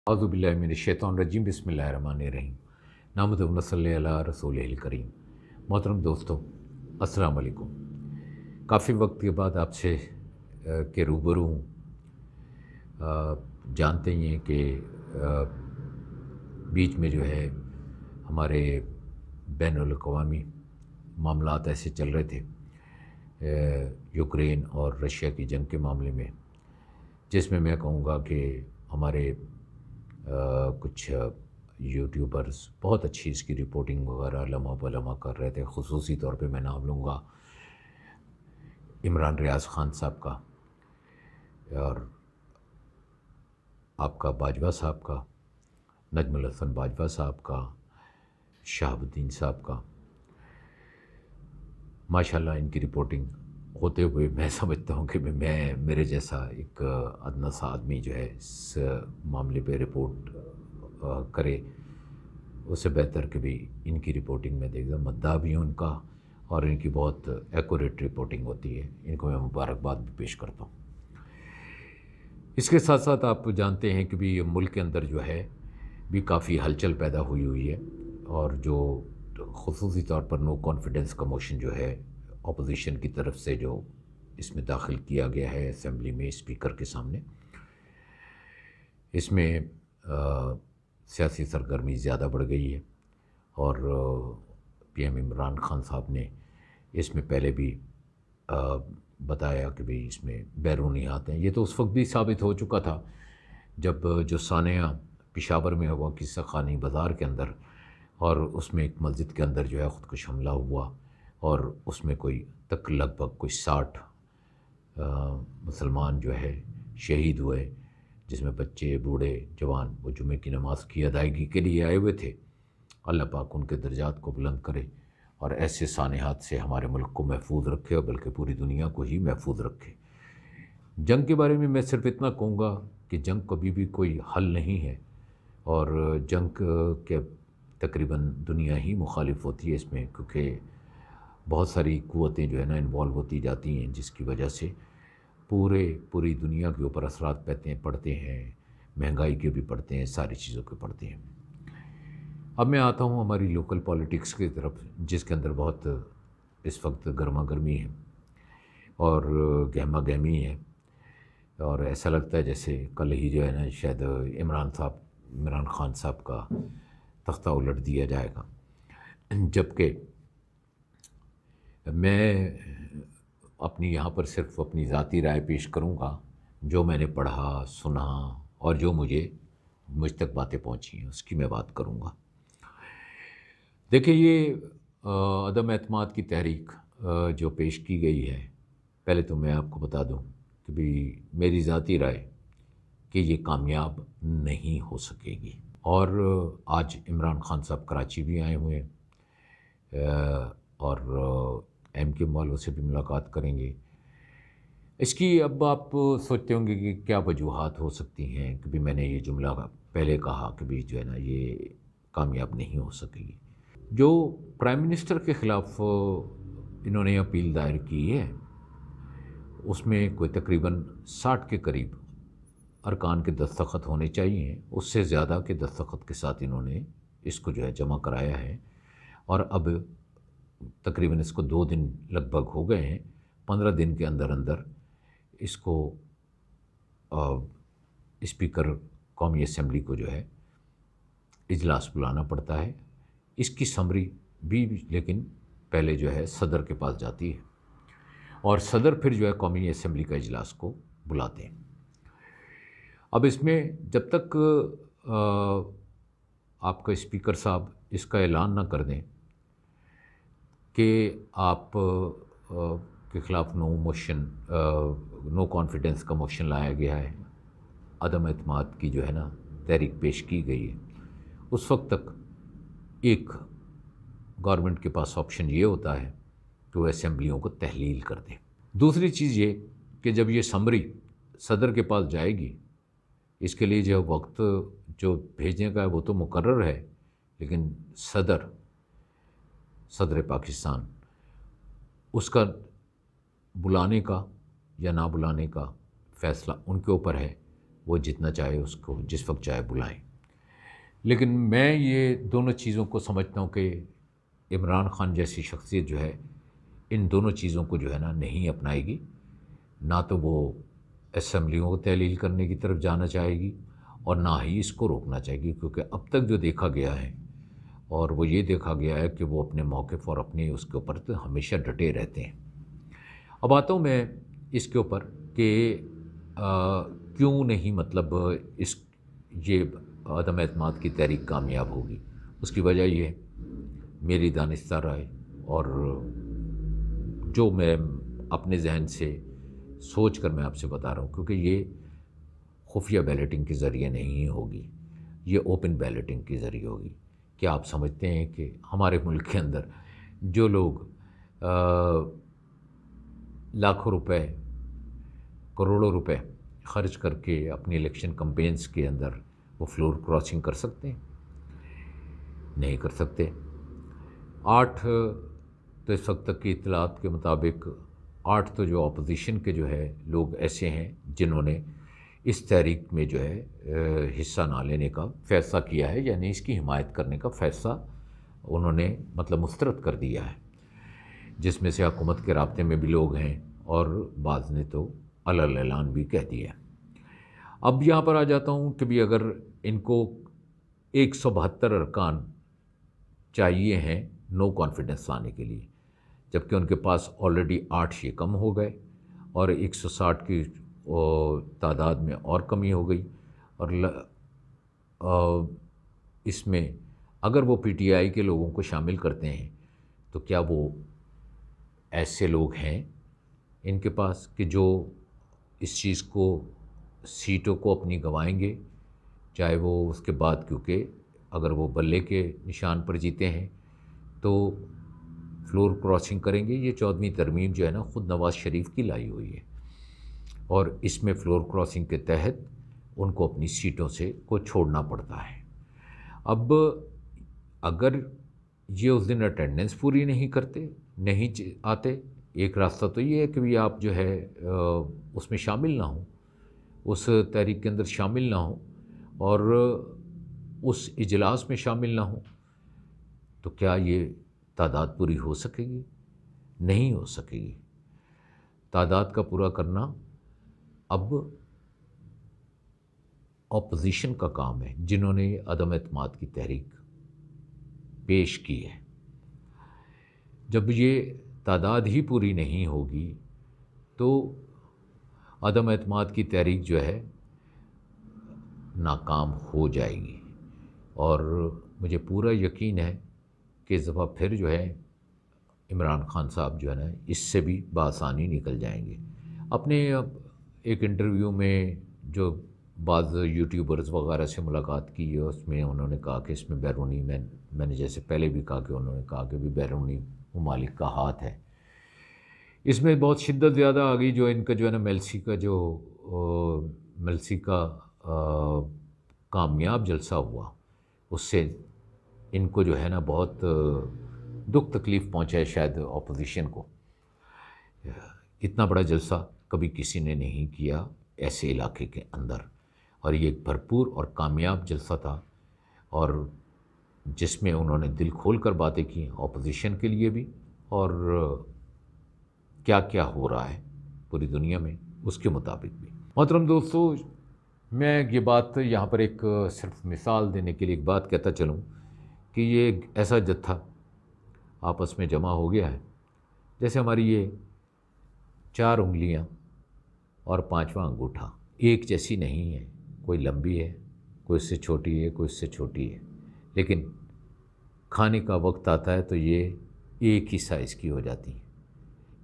औज़ुबिल्लाहिमिनश्शैतानिर्रजीम बिस्मिल्लाहिर्रहमानिर्रहीम नहमदुहु व नसल्ली अला रसूलिहिल करीम। मोहतरम दोस्तों, अस्सलाम वालेकुम। काफ़ी वक्त के बाद आपसे के रूबरू हूँ। जानते ही हैं कि बीच में जो है हमारे बैनुल-अक़वामी मामलात ऐसे चल रहे थे यूक्रेन और रशिया की जंग के मामले में, जिसमें मैं कहूँगा कि हमारे कुछ यूट्यूबर्स बहुत अच्छी इसकी रिपोर्टिंग वगैरह लम्हा ब-लम्हा कर रहे थे। ख़ुसूसी तौर पे मैं नाम लूँगा इमरान रियाज़ ख़ान साहब का और आपका बाजवा साहब का, नजमुल हसन बाजवा साहब का, शहाबुद्दीन साहब का। माशाअल्लाह इनकी रिपोर्टिंग होते हुए मैं समझता हूँ कि मेरे जैसा एक अदना सा आदमी जो है इस मामले पे रिपोर्ट करे, उससे बेहतर कि भी इनकी रिपोर्टिंग में देखता मद्दाह भी हूँ उनका, और इनकी बहुत एक्यूरेट रिपोर्टिंग होती है। इनको मैं मुबारकबाद भी पेश करता हूँ। इसके साथ साथ आप जानते हैं कि भी मुल्क के अंदर जो है भी काफ़ी हलचल पैदा हुई है, और जो ख़ुसूसी तौर पर नो कॉन्फिडेंस का मोशन जो है अपोजिशन की तरफ से जो इसमें दाखिल किया गया है असेंबली में स्पीकर के सामने, इसमें सियासी सरगर्मी ज़्यादा बढ़ गई है। और पीएम इमरान खान साहब ने इसमें पहले भी बताया कि भाई इसमें बैरूनी हाथ हैं। ये तो उस वक्त भी साबित हो चुका था जब जो सानिया पेशावर में हुआ किस्सा खानी बाज़ार के अंदर, और उसमें एक मस्जिद के अंदर जो है ख़ुदकुश हमला हुआ, और उसमें लगभग कोई 60 मुसलमान जो है शहीद हुए, जिसमें बच्चे, बूढ़े, जवान वो जुमे की नमाज़ की अदायगी के लिए आए हुए थे। अल्लाह पाक उनके दर्जात को बुलंद करे और ऐसे सानेहात से हमारे मुल्क को महफूज रखे, और बल्कि पूरी दुनिया को ही महफूज रखे। जंग के बारे में मैं सिर्फ इतना कहूँगा कि जंग कभी भी कोई हल नहीं है, और जंग के तकरीबन दुनिया ही मुखालिफ होती है इसमें, क्योंकि बहुत सारी क़ुव्वतें जो है ना इन्वॉल्व होती जाती हैं, जिसकी वजह से पूरी दुनिया के ऊपर असरात पड़ते हैं, महंगाई के भी पड़ते हैं, सारी चीज़ों के पड़ते हैं। अब मैं आता हूँ हमारी लोकल पॉलिटिक्स की तरफ, जिसके अंदर बहुत इस वक्त गर्मा गर्मी है और गहमा गहमी है, और ऐसा लगता है जैसे कल ही जो है ना शायद इमरान खान साहब का तख्ता उलट दिया जाएगा। जबकि मैं अपनी यहाँ पर सिर्फ अपनी ज़ाती राय पेश करूँगा, जो मैंने पढ़ा, सुना और जो मुझ तक बातें पहुँची हैं उसकी मैं बात करूँगा। देखिए, ये अदम एतमाद की तहरीक जो पेश की गई है, पहले तो मैं आपको बता दूँ कि भी मेरी ज़ाती राय कि ये कामयाब नहीं हो सकेगी। और आज इमरान खान साहब कराची भी आए हुए हैं और एमके वालों से भी मुलाकात करेंगे। इसकी अब आप सोचते होंगे कि क्या वजूहात हो सकती हैं कि भी मैंने ये जुमला पहले कहा कि भी जो है ना ये कामयाब नहीं हो सकेगी। जो प्राइम मिनिस्टर के ख़िलाफ़ इन्होंने अपील दायर की है, उसमें कोई तकरीबन 60 के करीब अरकान के दस्तखत होने चाहिए, उससे ज़्यादा के दस्तखत के साथ इन्होंने इसको जो है जमा कराया है। और अब तकरीबन इसको 2 दिन लगभग हो गए हैं। 15 दिन के अंदर अंदर इसको स्पीकर कौमी असम्बली को जो है इजलास बुलाना पड़ता है। इसकी समरी भी लेकिन पहले जो है सदर के पास जाती है, और सदर फिर जो है कौमी असम्बली का इजलास को बुलाते हैं। अब इसमें जब तक आपका स्पीकर साहब इसका ऐलान ना कर दें कि आप के ख़िलाफ़ नो कॉन्फिडेंस का मोशन लाया गया है, अदम एतमाद की जो है ना तहरीक पेश की गई है, उस वक्त तक एक गवर्नमेंट के पास ऑप्शन ये होता है कि वो असेंबलियों को तहलील कर दे। दूसरी चीज़ ये कि जब ये समरी सदर के पास जाएगी, इसके लिए जो वक्त जो भेजने का है वो तो मुकर्रर है, लेकिन सदर पाकिस्तान उसका बुलाने का या ना बुलाने का फ़ैसला उनके ऊपर है। वो जितना चाहे उसको जिस वक्त चाहे बुलाएं। लेकिन मैं ये दोनों चीज़ों को समझता हूँ कि इमरान खान जैसी शख्सियत जो है इन दोनों चीज़ों को जो है ना नहीं अपनाएगी। ना तो वो असम्बलियों को तहलील करने की तरफ जाना चाहेगी और ना ही इसको रोकना चाहेगी, क्योंकि अब तक जो देखा गया है और वो ये देखा गया है कि वो अपने मौक़िफ़ और अपने उसके ऊपर तो हमेशा डटे रहते हैं। अब आता हूँ मैं इसके ऊपर कि क्यों नहीं मतलब इस ये अदम एतमाद की तहरीक कामयाब होगी। उसकी वजह ये मेरी दानिस्ता राय और जो मैं अपने जहन से सोच कर मैं आपसे बता रहा हूँ, क्योंकि ये खुफिया बैलेटिंग के ज़रिए नहीं होगी, ये ओपन बैलेटिंग के ज़रिए होगी। क्या आप समझते हैं कि हमारे मुल्क के अंदर जो लोग लाखों रुपए, करोड़ों रुपए खर्च करके अपनी इलेक्शन कैंपेन्स के अंदर वो फ्लोर क्रॉसिंग कर सकते हैं? नहीं कर सकते। 8 तो इस वक्त तक की इत्तलात के मुताबिक 8 तो जो अपोजिशन के जो है लोग ऐसे हैं जिन्होंने इस तहरीक में जो है हिस्सा ना लेने का फ़ैसला किया है, यानी इसकी हिमायत करने का फ़ैसला उन्होंने मतलब मुस्तरद कर दिया है, जिसमें से हुकूमत के राब्ते में भी लोग हैं और बाज़ ने तो अलल ऐलान भी कह दिया। अब यहाँ पर आ जाता हूँ कि भी अगर इनको 172 अरकान चाहिए हैं नो कॉन्फिडेंस लाने के लिए, जबकि उनके पास ऑलरेडी 8 ये कम हो गए और 160 की तादाद में और कमी हो गई। और इसमें अगर वो पीटीआई के लोगों को शामिल करते हैं तो क्या वो ऐसे लोग हैं इनके पास कि जो इस चीज़ को सीटों को अपनी गंवाएंगे, चाहे वो उसके बाद, क्योंकि अगर वो बल्ले के निशान पर जीते हैं तो फ्लोर क्रॉसिंग करेंगे। ये 14वीं तरमीम जो है ना ख़ुद नवाज़ शरीफ की लाई हुई है और इसमें फ्लोर क्रॉसिंग के तहत उनको अपनी सीटों से को छोड़ना पड़ता है। अब अगर ये उस दिन अटेंडेंस पूरी नहीं करते, नहीं आते, एक रास्ता तो ये है कि भी आप जो है उसमें शामिल ना हो, उस तहरीक के अंदर शामिल ना हो और उस इजलास में शामिल ना हो। तो क्या ये तादाद पूरी हो सकेगी? नहीं हो सकेगी। तादाद का पूरा करना अब ऑपोजिशन का काम है, जिन्होंने अदम एतमाद की तहरीक पेश की है। जब ये तादाद ही पूरी नहीं होगी तो अदम एतमाद की तहरीक जो है नाकाम हो जाएगी। और मुझे पूरा यकीन है कि इस दफ़ा फिर जो है इमरान खान साहब जो है ना इससे भी बआसानी निकल जाएंगे। अपने एक इंटरव्यू में जो बाज़ यूट्यूबर्स वगैरह से मुलाकात की है उसमें उन्होंने कहा कि इसमें बैरूनी मैंने जैसे पहले भी कहा कि उन्होंने कहा कि भी बैरूनी ममालिक का हाथ है। इसमें बहुत शिद्दत ज़्यादा आ गई। जो इनका जो है ना मेल्सी का कामयाब जलसा हुआ, उससे इनको जो है ना बहुत दुख तकलीफ़ पहुँचा है शायद अपोजिशन को। इतना बड़ा जलसा कभी किसी ने नहीं किया ऐसे इलाके के अंदर, और ये एक भरपूर और कामयाब जलसा था और जिसमें उन्होंने दिल खोल कर बातें की अपोजिशन के लिए भी और क्या क्या हो रहा है पूरी दुनिया में उसके मुताबिक भी। मोहतरम दोस्तों, मैं ये बात यहाँ पर एक सिर्फ मिसाल देने के लिए एक बात कहता चलूँ कि ये एक ऐसा जत्था आपस में जमा हो गया है जैसे हमारी ये 4 उंगलियाँ और 5वां अंगूठा एक जैसी नहीं है। कोई लंबी है, कोई इससे छोटी है, कोई इससे छोटी है, लेकिन खाने का वक्त आता है तो ये एक ही साइज़ की हो जाती हैं।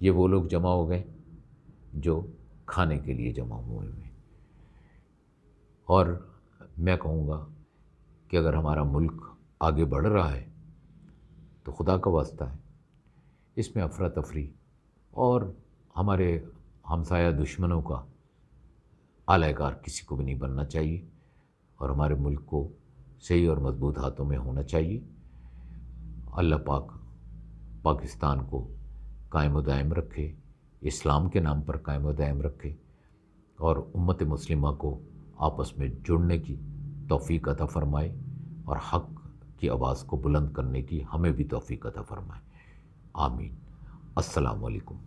ये वो लोग जमा हो गए जो खाने के लिए जमा हुए हैं। और मैं कहूँगा कि अगर हमारा मुल्क आगे बढ़ रहा है तो खुदा का वास्ता है इसमें अफरा तफरी और हमारे हमसाया दुश्मनों का आलायकार किसी को भी नहीं बनना चाहिए और हमारे मुल्क को सही और मजबूत हाथों में होना चाहिए। अल्लाह पाक पाकिस्तान को कायम व दायम रखे, इस्लाम के नाम पर कायम व दायम रखे और उम्मत मुस्लिमा को आपस में जुड़ने की तौफ़ीक अता फ़रमाए और हक़ की आवाज़ को बुलंद करने की हमें भी तौफ़ीक अता फ़रमाए। आमीन। अस्सलामु अलैकुम।